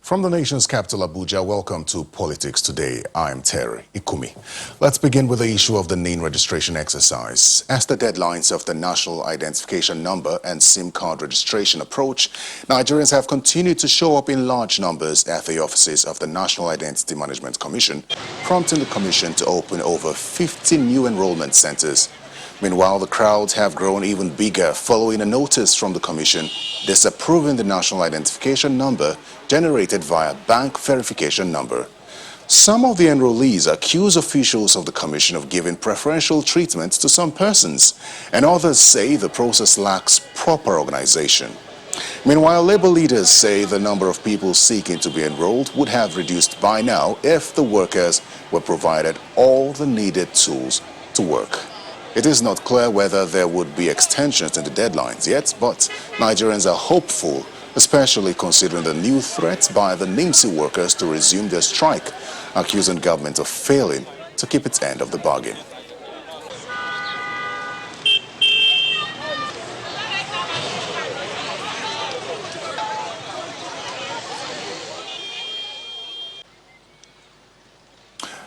From the nation's capital, Abuja, welcome to Politics Today. I'm Terry Ikumi. Let's begin with the issue of the NIN registration exercise. As the deadlines of the National Identification Number and SIM card registration approach, Nigerians have continued to show up in large numbers at the offices of the National Identity Management Commission, prompting the Commission to open over 50 new enrollment centers. Meanwhile, the crowds have grown even bigger following a notice from the Commission disapproving the National Identification Number generated via bank verification number. Some of the enrollees accuse officials of the Commission of giving preferential treatment to some persons, and others say the process lacks proper organization. Meanwhile, labor leaders say the number of people seeking to be enrolled would have reduced by now if the workers were provided all the needed tools to work. It is not clear whether there would be extensions in the deadlines yet, but Nigerians are hopeful, especially considering the new threat by the NIMSI workers to resume their strike, accusing government of failing to keep its end of the bargain.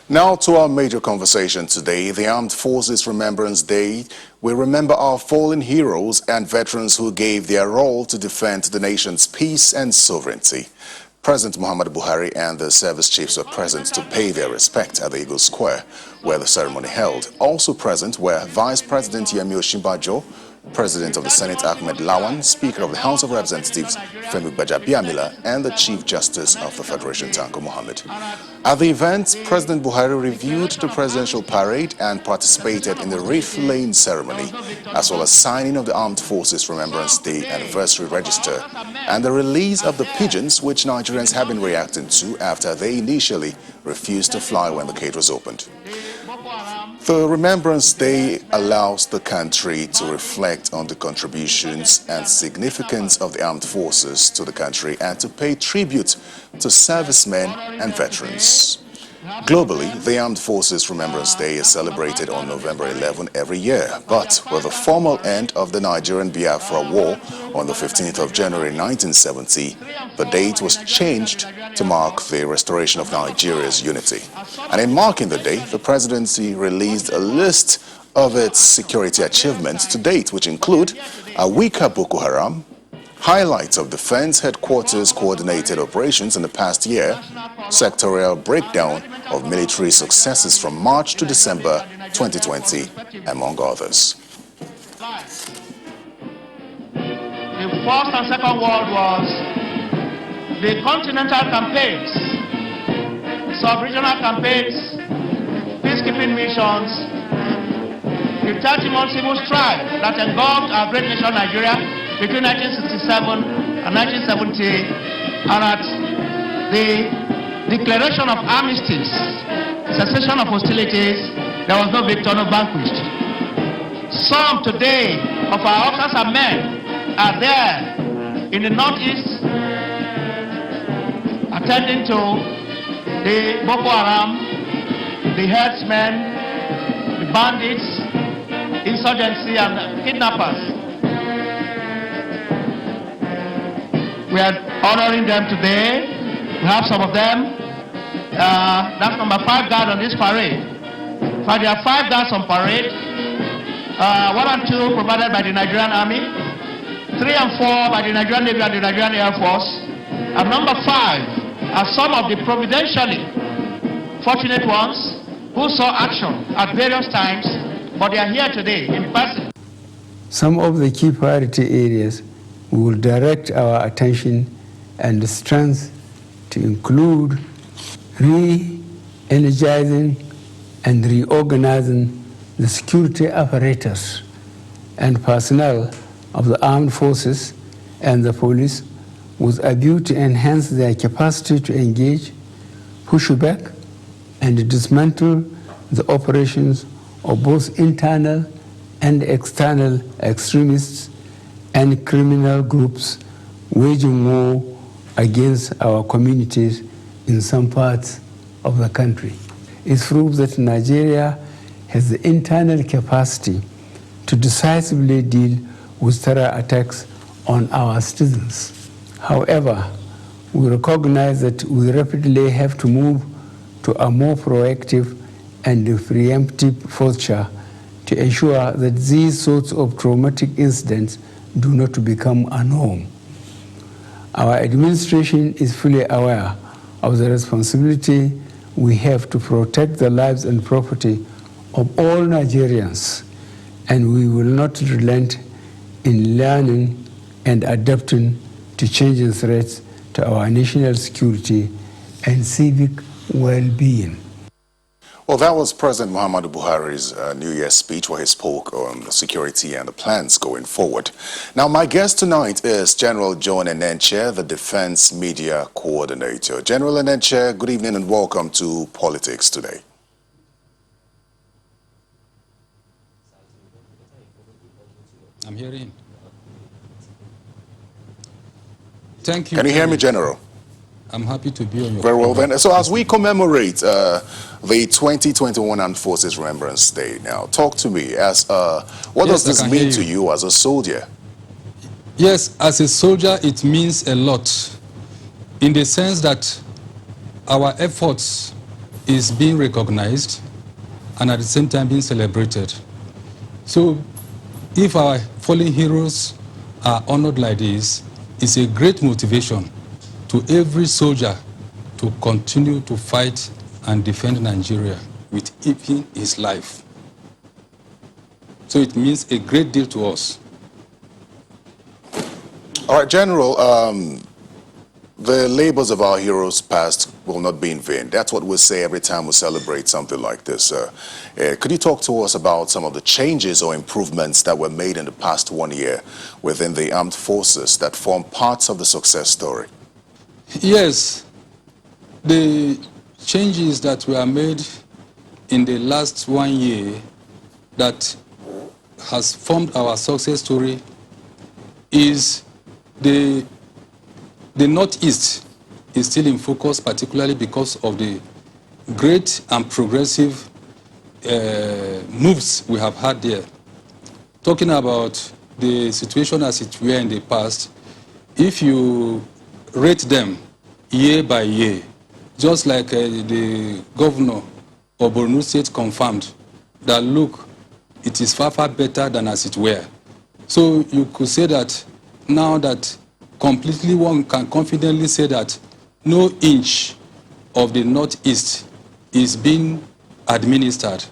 Now to our major conversation today, the Armed Forces Remembrance Day. We remember our fallen heroes and veterans who gave their all to defend the nation's peace and sovereignty. President Muhammadu Buhari and the service chiefs were present to pay their respect at the Eagle Square, where the ceremony held. Also present were Vice President Yemi Osinbajo, President of the Senate Ahmed Lawan, Speaker of the House of Representatives Femi Gbajabiamila, and the Chief Justice of the Federation Tanko Muhammad. At the event, President Buhari reviewed the presidential parade and participated in the wreath laying ceremony, as well as signing of the Armed Forces Remembrance Day Anniversary Register and the release of the pigeons which Nigerians have been reacting to after they initially refused to fly when the gate was opened. The Remembrance Day allows the country to reflect on the contributions and significance of the armed forces to the country and to pay tribute to servicemen and veterans. Globally, the Armed Forces Remembrance Day is celebrated on November 11 every year, but with the formal end of the Nigerian Biafra War on the 15th of January 1970, the date was changed to mark the restoration of Nigeria's unity. And in marking the day, the presidency released a list of its security achievements to date, which include a weaker Boko Haram, highlights of Defense Headquarters coordinated operations in the past year, sectorial breakdown of military successes from March to December 2020, among others. The First and Second World Wars, the continental campaigns, sub-regional campaigns, peacekeeping missions, the 30-month civil strife that engulfed our great nation Nigeria between 1967 and 1970, and at the declaration of armistice, cessation of hostilities, there was no victor, no vanquished. Some today of our officers and men are there in the northeast attending to the Boko Haram, the herdsmen, the bandits, insurgency and kidnappers. We are honoring them today. We have some of them. That's number 5 guard on this parade. So there are 5 guards on parade. 1 and 2 provided by the Nigerian Army. 3 and 4 by the Nigerian Navy and the Nigerian Air Force. And number 5 are some of the providentially fortunate ones who saw action at various times, but they are here today in person. Some of the key priority areas we will direct our attention and strength to include re-energizing and reorganizing the security apparatus and personnel of the armed forces and the police with a view to enhance their capacity to engage, push back, and dismantle the operations of both internal and external extremists and criminal groups waging war against our communities in some parts of the country. It proves that Nigeria has the internal capacity to decisively deal with terror attacks on our citizens. However, we recognize that we rapidly have to move to a more proactive and preemptive posture to ensure that these sorts of traumatic incidents do not become a norm. Our administration is fully aware of the responsibility we have to protect the lives and property of all Nigerians, and we will not relent in learning and adapting to changing threats to our national security and civic well-being. Well, that was President Muhammadu Buhari's New Year's speech where he spoke on the security and the plans going forward. Now, my guest tonight is General John Enenche, the Defense Media Coordinator. General Enenche, good evening and welcome to Politics Today. I'm hearing. Thank you. Can you hear me, General? I'm happy to be on your Very well program. then. So as we commemorate the 2021 Armed Forces Remembrance Day now, talk to me as what does this mean to you as a soldier? Yes, as a soldier, it means a lot in the sense that our efforts is being recognized and at the same time being celebrated. So if our fallen heroes are honored like this, it's a great motivation to every soldier to continue to fight and defend Nigeria with even his life. So it means a great deal to us. All right, General, the labors of our heroes past will not be in vain. That's what we say every time we celebrate something like this. Could you talk to us about some of the changes or improvements that were made in the past 1 year within the armed forces that form parts of the success story? Yes, the changes that were made in the last 1 year that has formed our success story is the Northeast is still in focus, particularly because of the great and progressive moves we have had there. Talking about the situation as it were in the past, if you rate them year by year, just like the governor of Borno State confirmed that, look, it is far, far better than as it were. So you could say that now that completely one can confidently say that no inch of the Northeast is being administered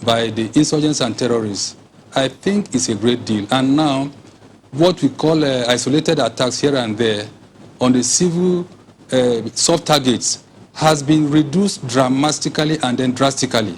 by the insurgents and terrorists, I think it's a great deal. And now what we call isolated attacks here and there on the civil soft targets has been reduced dramatically and then drastically.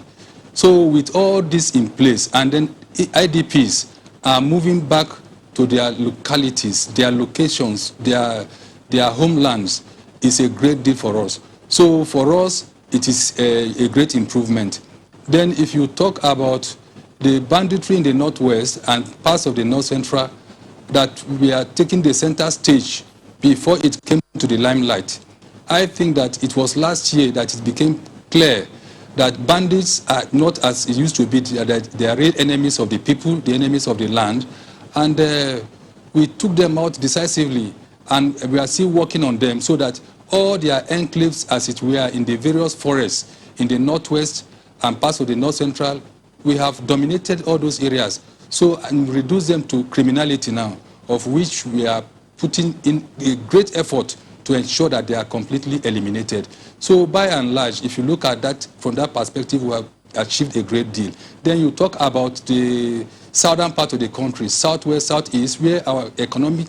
So with all this in place, and then IDPs are moving back to their localities, their locations, their homelands, is a great deal for us. So for us, it is a great improvement. Then if you talk about the banditry in the Northwest and parts of the North Central, that we are taking the center stage before it came to the limelight. I think that it was last year that it became clear that bandits are not as it used to be, that they are real enemies of the people, the enemies of the land, and we took them out decisively, and we are still working on them so that all their enclaves, as it were, in the various forests in the Northwest and parts of the North Central, we have dominated all those areas. So, and reduce them to criminality now, of which we are putting in a great effort to ensure that they are completely eliminated. So by and large, if you look at that from that perspective, we have achieved a great deal. Then you talk about the southern part of the country, southwest, southeast, where our economic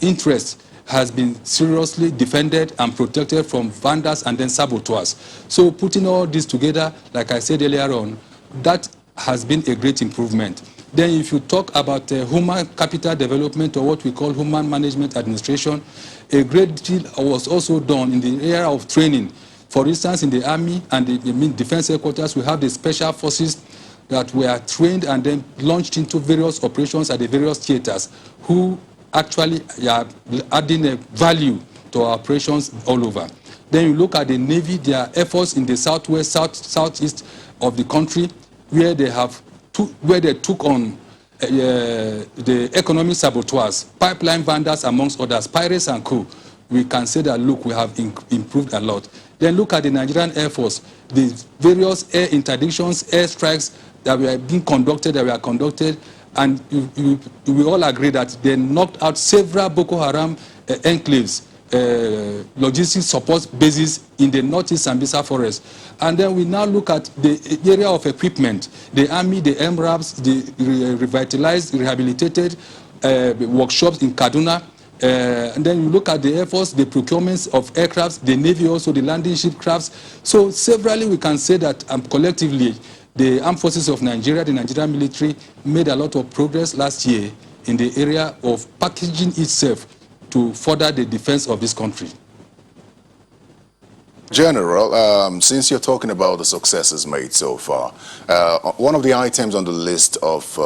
interest has been seriously defended and protected from vandals and then saboteurs. So putting all this together, like I said earlier on, that has been a great improvement. Then if you talk about human capital development, or what we call human management administration, a great deal was also done in the area of training. For instance, in the Army and the Defense Headquarters, we have the special forces that were trained and then launched into various operations at the various theaters, who actually are adding a value to our operations all over. Then you look at the Navy, their efforts in the southwest, southeast of the country, where they have took on the economic saboteurs, pipeline vandals, amongst others, pirates and co. we can say that, look, we have improved a lot. Then look at the Nigerian Air Force, the various air interdictions, air strikes that were being conducted, and we all agree that they knocked out several Boko Haram enclaves, logistic support bases in the northeast Sambisa forest. And then we now look at the area of equipment, the army, the MRAPs, the revitalized, rehabilitated workshops in Kaduna. And then you look at the Air Force, the procurements of aircrafts, the Navy also, the landing ship crafts. So severally we can say that collectively, the armed forces of Nigeria, the Nigerian military, made a lot of progress last year in the area of packaging itself to further the defense of this country. General, since you're talking about the successes made so far, one of the items on the list of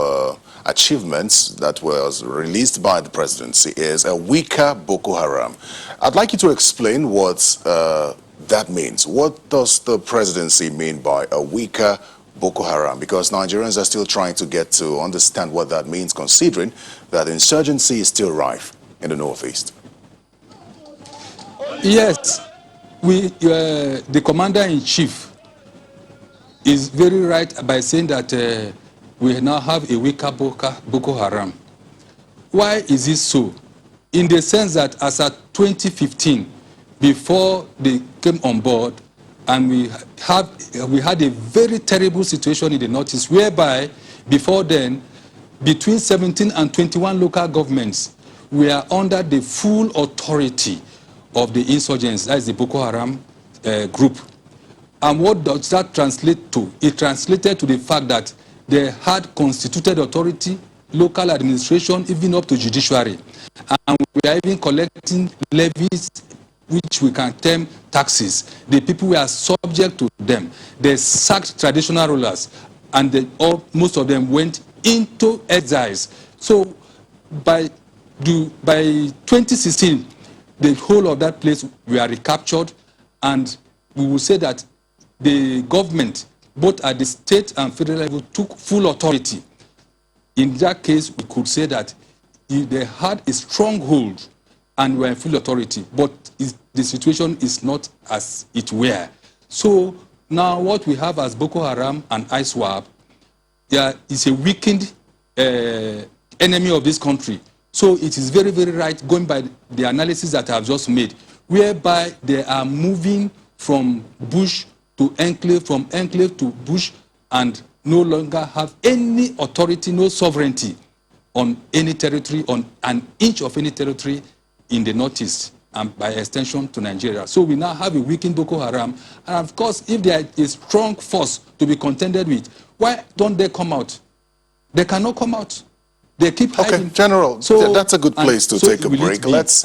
achievements that was released by the presidency is a weaker Boko Haram. I'd like you to explain what that means. What does the presidency mean by a weaker Boko Haram? Because Nigerians are still trying to get to understand what that means, considering that insurgency is still rife in the northeast. Yes, the commander-in-chief is very right by saying that we now have a weaker Boko Haram. Why is this so? In the sense that as at 2015, before they came on board, and we had a very terrible situation in the northeast, whereby before then, between 17 and 21 local governments were under the full authority of the insurgents, that is the Boko Haram group. And what does that translate to? It translated to the fact that they had constituted authority, local administration, even up to judiciary. And we are even collecting levies, which we can term taxes. The people were subject to them. They sacked traditional rulers, and most of them went into exiles. So by 2016, the whole of that place were recaptured, and we will say that the government, both at the state and federal level, took full authority. In that case, we could say that they had a stronghold and were in full authority, but the situation is not as it were. So now what we have as Boko Haram and ISWAP is a weakened enemy of this country. So it is very, very right, going by the analysis that I have just made, whereby they are moving from bush to enclave, from enclave to bush, and no longer have any authority, no sovereignty on any territory, on an inch of any territory in the northeast, and by extension to Nigeria. So we now have a weakened Boko Haram. And of course, if there is a strong force to be contended with, why don't they come out? They cannot come out. They keep hiding. Okay, General, so, that's a good place to take a break. Let's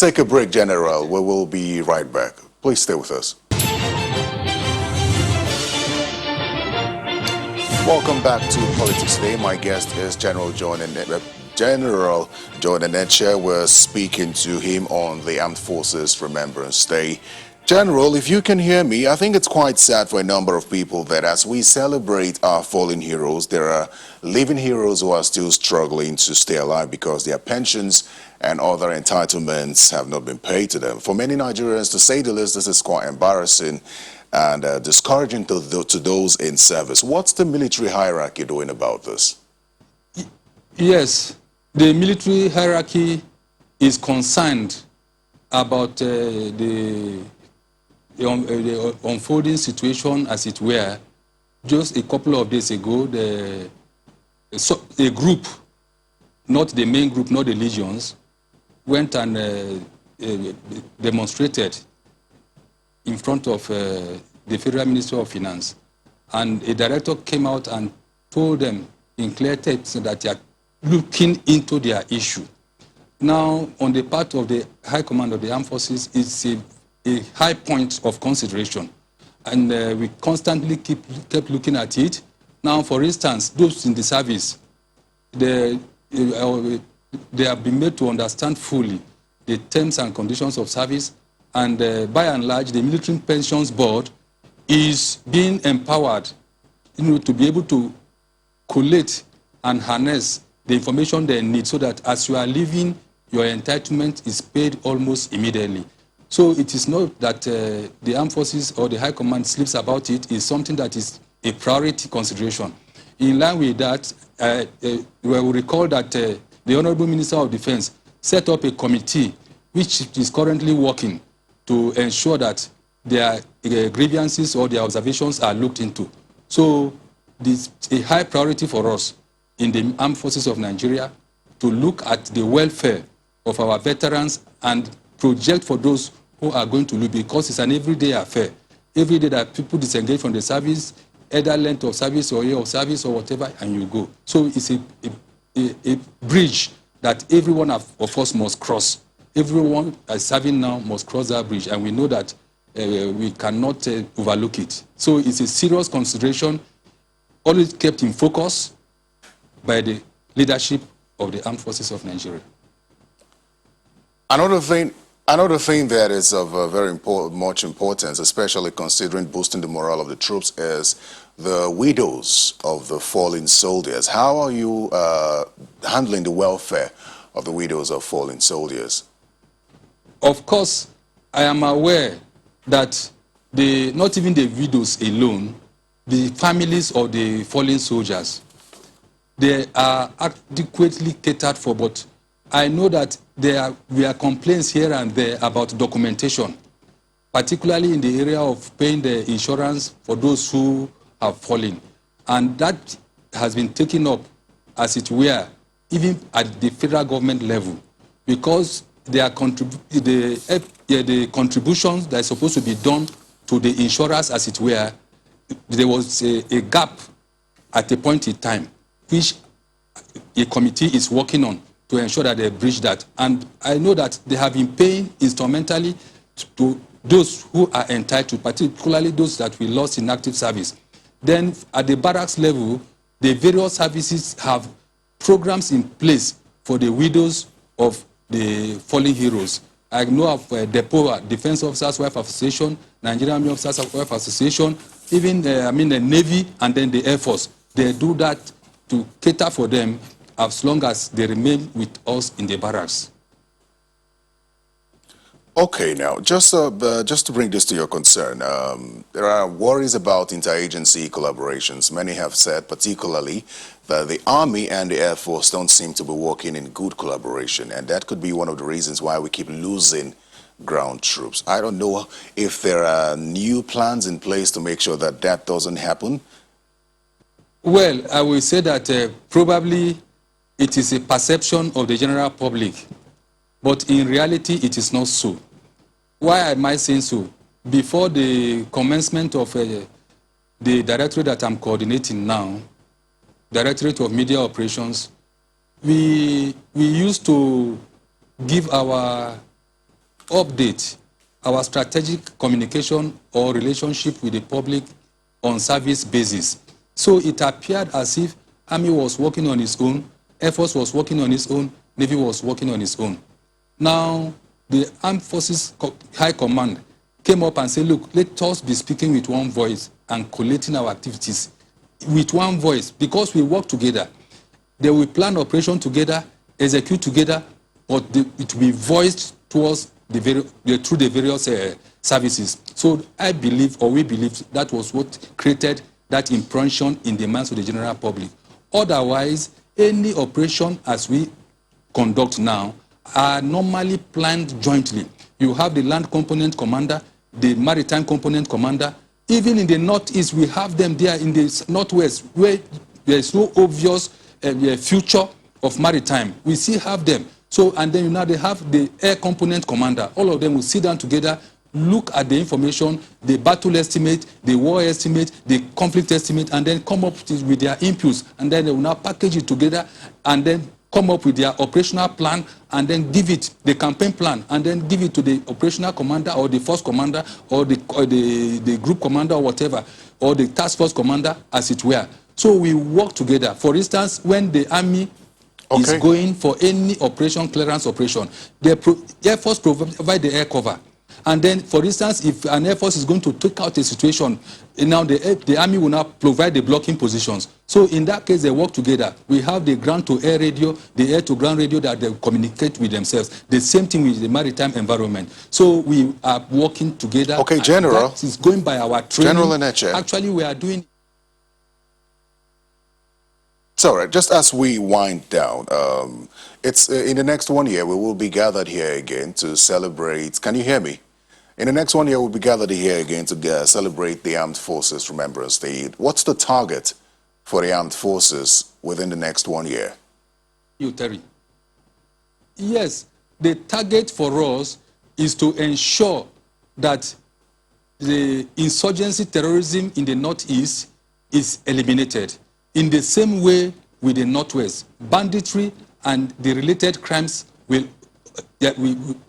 take a break, General. We will be right back. Please stay with us. Welcome back to Politics Today. My guest is General John Enenche. We're speaking to him on the Armed Forces Remembrance Day. General, if you can hear me, I think it's quite sad for a number of people that as we celebrate our fallen heroes, there are living heroes who are still struggling to stay alive because their pensions and other entitlements have not been paid to them. For many Nigerians, to say the least, this is quite embarrassing and discouraging to those in service. What's the military hierarchy doing about this? Yes, the military hierarchy is concerned about the unfolding situation, as it were. Just a couple of days ago, a group, not the main group, not the legions, went and demonstrated in front of the Federal Ministry of Finance. And a director came out and told them in clear text that they are looking into their issue. Now, on the part of the High Command of the Armed Forces, it's a high point of consideration. And we constantly kept looking at it. Now, for instance, those in the service, they have been made to understand fully the terms and conditions of service. And by and large, the Military Pensions Board is being empowered, to be able to collate and harness the information they need so that as you are leaving your entitlement is paid almost immediately. So it is not that the armed forces or the high command sleeps about it. It's something that is a priority consideration. In line with that, we will recall that the Honorable Minister of Defense set up a committee which is currently working to ensure that their grievances or their observations are looked into. So this is a high priority for us in the armed forces of Nigeria to look at the welfare of our veterans and project for those who are going to lose, because it's an everyday affair. Every day that people disengage from the service, either length of service or year of service or whatever, and you go. So it's a bridge that every one of us must cross. Everyone that's serving now must cross that bridge, and we know that we cannot overlook it. So it's a serious consideration, always kept in focus by the leadership of the armed forces of Nigeria. Another thing that is of much importance, especially considering boosting the morale of the troops, is the widows of the fallen soldiers. How are you handling the welfare of the widows of fallen soldiers? Of course, I am aware that not even the widows alone, the families of the fallen soldiers, they are adequately catered for, but I know that there are complaints here and there about documentation, particularly in the area of paying the insurance for those who have fallen. And that has been taken up, as it were, even at the federal government level, because the contributions that are supposed to be done to the insurers, as it were, there was a gap at a point in time, which a committee is working on to ensure that they bridge that. And I know that they have been paying instrumentally to those who are entitled, particularly those that we lost in active service. Then at the barracks level, the various services have programs in place for the widows of the fallen heroes. I know of DEPO, Defense Officers Wife Association, Nigerian Army Officers Wife Association, even the Navy and then the Air Force. They do that to cater for them as long as they remain with us in the barracks. Okay, now, just to bring this to your concern, there are worries about interagency collaborations. Many have said, particularly, that the Army and the Air Force don't seem to be working in good collaboration, and that could be one of the reasons why we keep losing ground troops. I don't know if there are new plans in place to make sure that that doesn't happen. Well, I will say that probably it is a perception of the general public, but in reality, it is not so. Why am I saying so? Before the commencement of the directorate that I'm coordinating now, Directorate of Media Operations, we used to give our update, our strategic communication or relationship with the public on service basis. So it appeared as if Army was working on its own, Air Force was working on its own, Navy was working on its own. Now, the Armed Forces High Command came up and said, look, let us be speaking with one voice and collating our activities with one voice, because we work together. They will plan operation together, execute together, but it will be voiced towards through the various services. So I believe, or we believe, that was what created that impression in the minds of the general public. Otherwise, any operation as we conduct now are normally planned jointly. You have the land component commander, the maritime component commander. Even in the northeast, we have them there. In the northwest, where there is no obvious future of maritime, we still have them. So, and then now they have the air component commander. All of them will sit down together, look at the information, the battle estimate, the war estimate, the conflict estimate, and then come up with their inputs. And then they will now package it together and then come up with their operational plan, and then give it the campaign plan, and then give it to the operational commander or the force commander or the group commander or whatever, or the task force commander, as it were. So we work together. For instance, when the Army is going for any operation, clearance operation, the Air Force provide the air cover, And then, for instance, if an Air Force is going to take out a situation, now the Army will now provide the blocking positions. So in that case, they work together. We have the ground-to-air radio, the air-to-ground radio that they communicate with themselves. The same thing with the maritime environment. So we are working together. Okay, General. That is going by our training. General Enenche. Actually, we are doing... It's all right. Just as we wind down, it's in the next 1 year we will be gathered here again to celebrate. Can you hear me? In the next 1 year we'll be gathered here again to celebrate the Armed Forces Remembrance Day. What's the target for the Armed Forces within the next 1 year? You, Terry. Yes, the target for us is to ensure that the insurgency terrorism in the Northeast is eliminated. In the same way with the Northwest, banditry and the related crimes we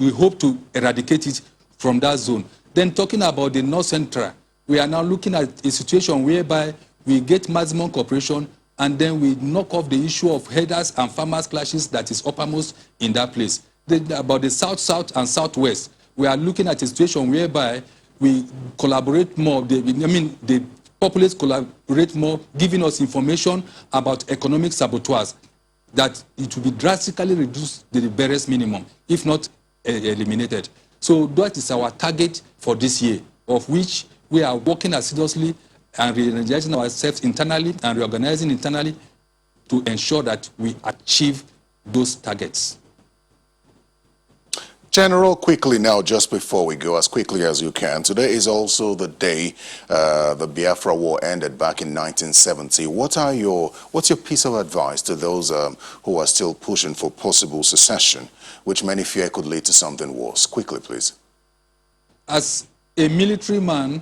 hope to eradicate it from that zone. Then talking about the North Central, we are now looking at a situation whereby we get maximum cooperation and then we knock off the issue of herders and farmers clashes that is uppermost in that place. About the South-South and Southwest, we are looking at a situation whereby we collaborate more. The populace collaborate more, giving us information about economic saboteurs, that it will be drastically reduced to the barest minimum, if not eliminated. So that is our target for this year, of which we are working assiduously and re-energizing ourselves internally and reorganizing internally to ensure that we achieve those targets. General, quickly now, just before we go, as quickly as you can, today is also the day the Biafra War ended back in 1970. What's your piece of advice to those who are still pushing for possible secession, which many fear could lead to something worse? Quickly, please. As a military man,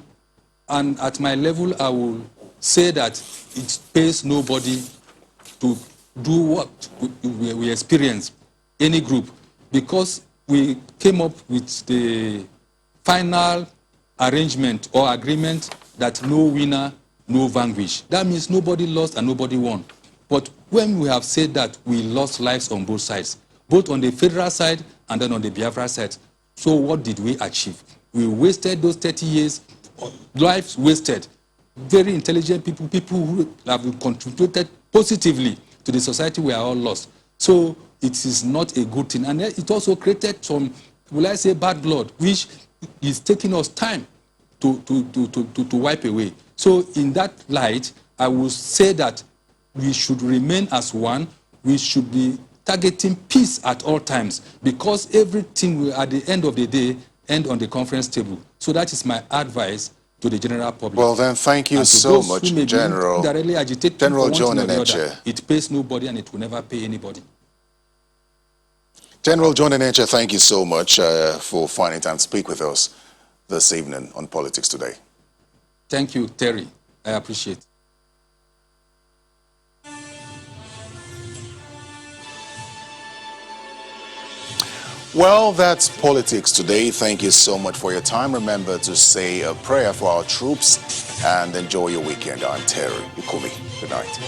and at my level, I will say that it pays nobody to do what we experience, any group, because we came up with the final arrangement or agreement that no winner, no vanquish. That means nobody lost and nobody won. But when we have said that, we lost lives on both sides, both on the federal side and then on the Biafra side. So what did we achieve? We wasted those 30 years, lives wasted. Very intelligent people, people who have contributed positively to the society, we are all lost. So it is not a good thing. And it also created some, will I say, bad blood, which is taking us time to wipe away. So in that light, I will say that we should remain as one. We should be targeting peace at all times, because everything will, at the end of the day, end on the conference table. So that is my advice to the general public. Well then, thank you so much, General. General John Enenche. It pays nobody and it will never pay anybody. General John Enenche, thank you so much for finding time to speak with us this evening on Politics Today. Thank you, Terry. I appreciate it. Well, that's Politics Today. Thank you so much for your time. Remember to say a prayer for our troops and enjoy your weekend. I'm Terry Ukumi. Good night.